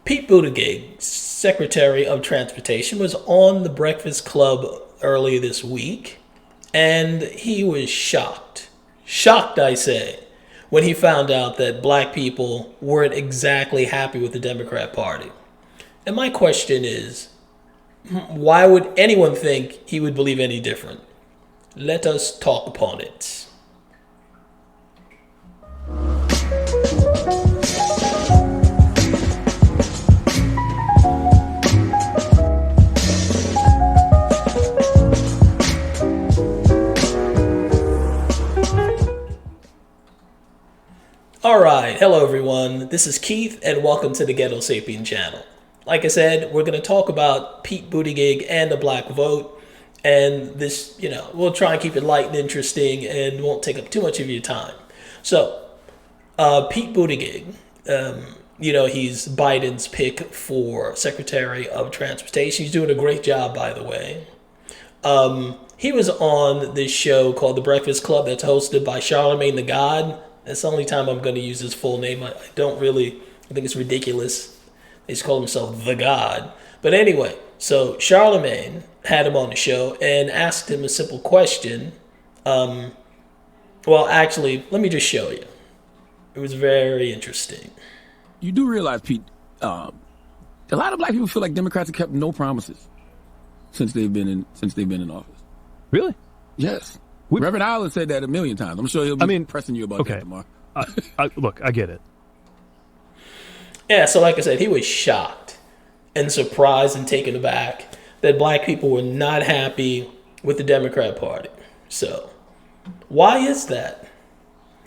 Pete Buttigieg, Secretary of Transportation, was on the Breakfast Club earlier this week, and he was shocked. Shocked, I say, when he found out that black people weren't exactly happy with the Democrat Party. And my question is, why would anyone think he would believe any different? Let us talk upon it. Alright, hello everyone. This is Keith, and welcome to the Ghetto Sapien channel. Like I said, we're going to talk about Pete Buttigieg and the black vote. And this, we'll try and keep it light and interesting and won't take up too much of your time. So, Pete Buttigieg, he's Biden's pick for Secretary of Transportation. He's doing a great job, by the way. He was on this show called The Breakfast Club that's hosted by Charlemagne the God. That's the only time I'm going to use his full name. I think it's ridiculous. They just call himself the God. But anyway, so Charlemagne had him on the show and asked him a simple question. Actually, let me just show you. It was very interesting. You do realize, Pete, a lot of black people feel like Democrats have kept no promises since they've been in office. Really? Yes. Reverend Island said that a million times. I'm sure he'll be pressing you about that tomorrow. Look, I get it. Yeah, so like I said, he was shocked and surprised and taken aback that black people were not happy with the Democrat Party. So, why is that?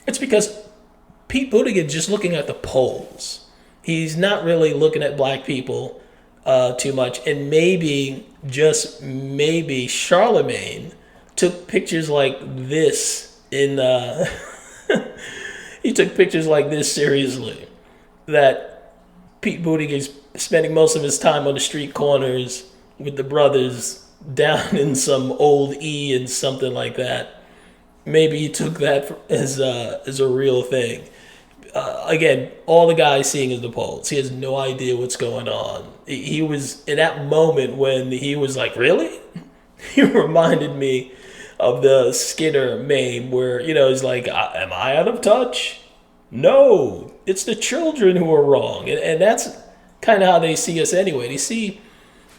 It's because Pete Buttigieg is just looking at the polls. He's not really looking at black people too much. And maybe, just maybe, Charlemagne took pictures like this in he took pictures like this seriously, that Pete Buttigieg is spending most of his time on the street corners with the brothers down in some old E and something like that. Maybe he took that as a real thing. Again, all the guy's seeing is the polls. He has no idea what's going on. He was in that moment when he was like, really? He reminded me of the Skinner meme where, he's like, am I out of touch? No, it's the children who are wrong. And that's kind of how they see us anyway. They see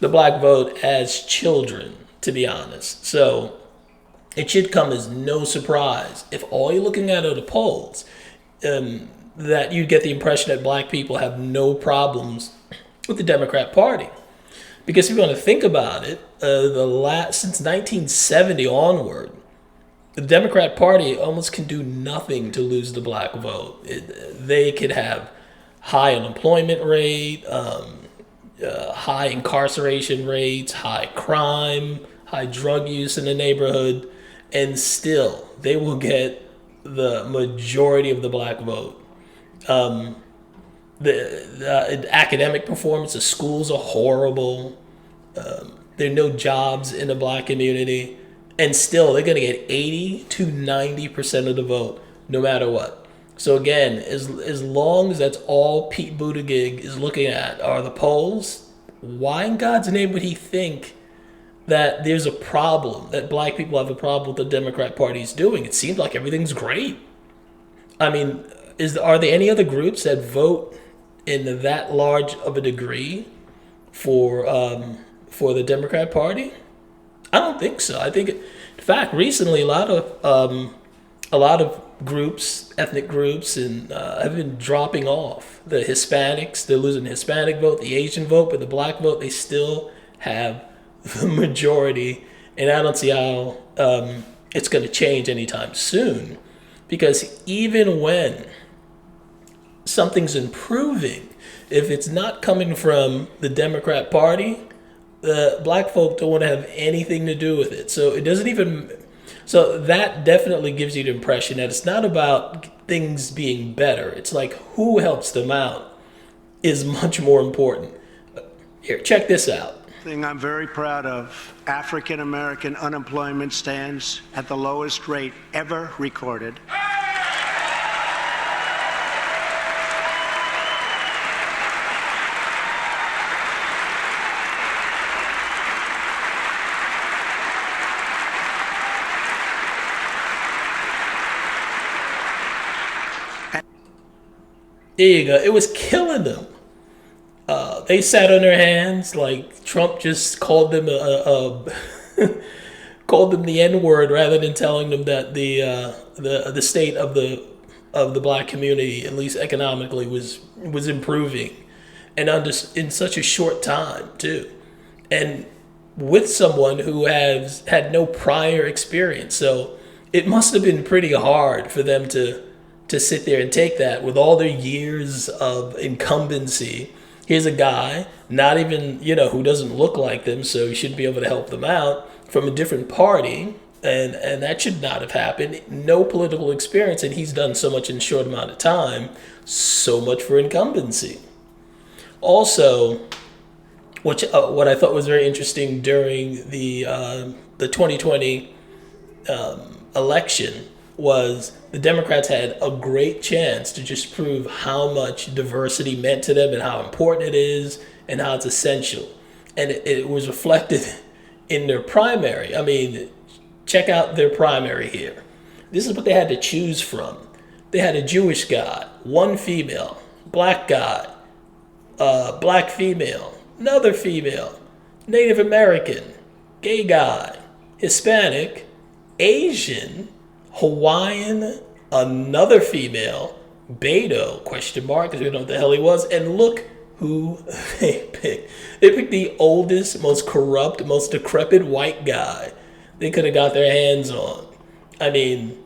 the black vote as children, to be honest. So it should come as no surprise if all you're looking at are the polls, that you get the impression that black people have no problems with the Democrat Party. Because if you want to think about it, since 1970 onward, the Democrat Party almost can do nothing to lose the black vote. They could have high unemployment rate, high incarceration rates, high crime, high drug use in the neighborhood, and still they will get the majority of the black vote. The academic performance, the schools are horrible. There are no jobs in the black community. And still, they're going to get 80 to 90% of the vote, no matter what. So again, as long as that's all Pete Buttigieg is looking at are the polls, why in God's name would he think that there's a problem, that black people have a problem with the Democrat Party's doing? It seems like everything's great. I mean, are there any other groups that vote in that large of a degree for the Democrat Party? I don't think so. I think, in fact, recently a lot of groups, ethnic groups, and have been dropping off. The Hispanics, they're losing the Hispanic vote, the Asian vote, but the black vote, they still have the majority. And I don't see how it's going to change anytime soon, because even when something's improving, if it's not coming from the Democrat Party, the black folk don't want to have anything to do with it. So that definitely gives you the impression that it's not about things being better. It's like who helps them out is much more important. Here, check this out. Thing I'm very proud of, African American unemployment stands at the lowest rate ever recorded. There you go. It was killing them. They sat on their hands. Like Trump just called them called them the N word rather than telling them that the state of the black community, at least economically, was improving, and in such a short time too, and with someone who has had no prior experience. So it must have been pretty hard for them to sit there and take that with all their years of incumbency. Here's a guy, not even, who doesn't look like them, so he should be able to help them out, from a different party, and that should not have happened. No political experience, and he's done so much in a short amount of time. So much for incumbency. Also, what I thought was very interesting during the 2020 election was the Democrats had a great chance to just prove how much diversity meant to them and how important it is and how it's essential. And it was reflected in their primary. I mean, check out their primary here. This is what they had to choose from. They had a Jewish guy, one female, black guy, black female, another female, Native American, gay guy, Hispanic, Asian, Hawaiian, another female, Beto, because we don't know what the hell he was, and look who they picked. They picked the oldest, most corrupt, most decrepit white guy they could have got their hands on. I mean,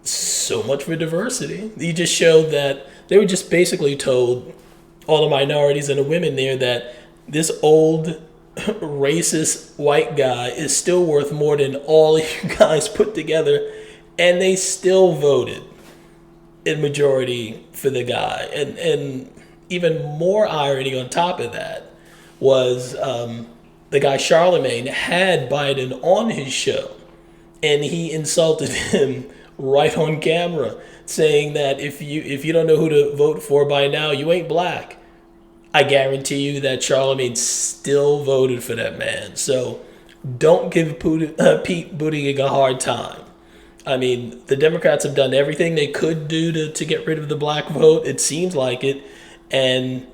so much for diversity. He just showed that they were just basically told, all the minorities and the women there, that this old racist white guy is still worth more than all of you guys put together, and they still voted in majority for the guy. And even more irony on top of that was the guy Charlemagne had Biden on his show, and he insulted him right on camera, saying that if you don't know who to vote for by now, you ain't black. I guarantee you that Charlemagne still voted for that man. So don't give Pete Buttigieg a hard time. I mean, the Democrats have done everything they could do to get rid of the black vote. It seems like it. And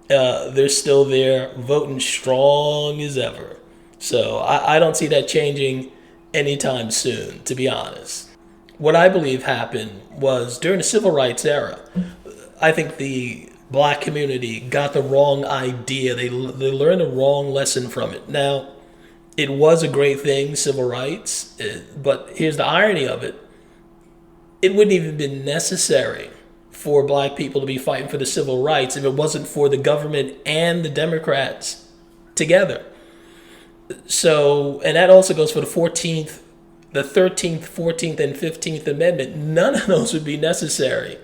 they're still there voting strong as ever. So I don't see that changing anytime soon, to be honest. What I believe happened was during the civil rights era, I think the black community got the wrong idea. They learned the wrong lesson from it. Now, it was a great thing, civil rights, but here's the irony of it. It wouldn't even have been necessary for black people to be fighting for the civil rights if it wasn't for the government and the Democrats together. So, and that also goes for the 13th, 14th, and 15th Amendment. None of those would be necessary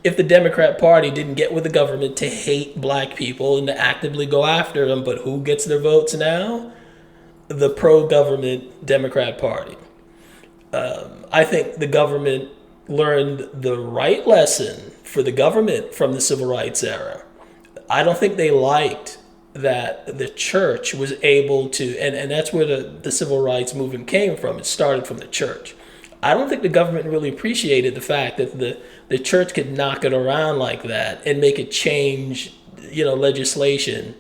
if the Democrat Party didn't get with the government to hate black people and to actively go after them. But who gets their votes now? The pro-government Democrat Party. I think the government learned the right lesson for the government from the civil rights era. I don't think they liked that the church was able to, and that's where the civil rights movement came from. It started from the church. I don't think the government really appreciated the fact that the church could knock it around like that and make it change, legislation.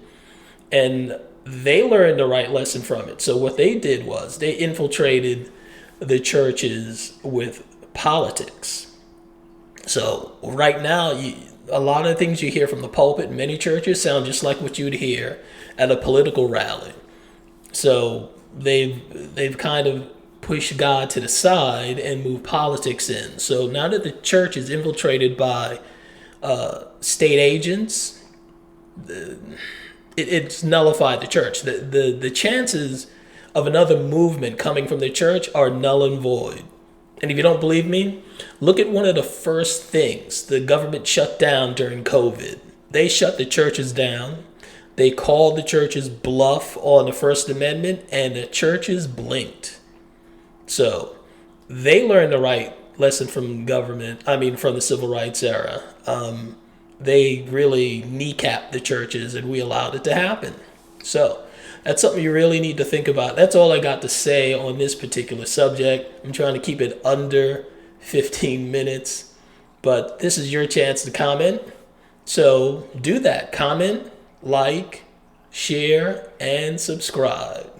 And they learned the right lesson from it. So what they did was they infiltrated the churches with politics. So right now, a lot of the things you hear from the pulpit in many churches sound just like what you'd hear at a political rally. So they've kind of push God to the side and move politics in. So now that the church is infiltrated by state agents, it's nullified the church. The chances of another movement coming from the church are null and void. And if you don't believe me, look at one of the first things the government shut down during COVID. They shut the churches down. They called the churches bluff on the First Amendment, and the churches blinked. So they learned the right lesson from from the civil rights era. They really kneecapped the churches, and we allowed it to happen. So that's something you really need to think about. That's all I got to say on this particular subject. I'm trying to keep it under 15 minutes. But this is your chance to comment. So do that. Comment, like, share, and subscribe.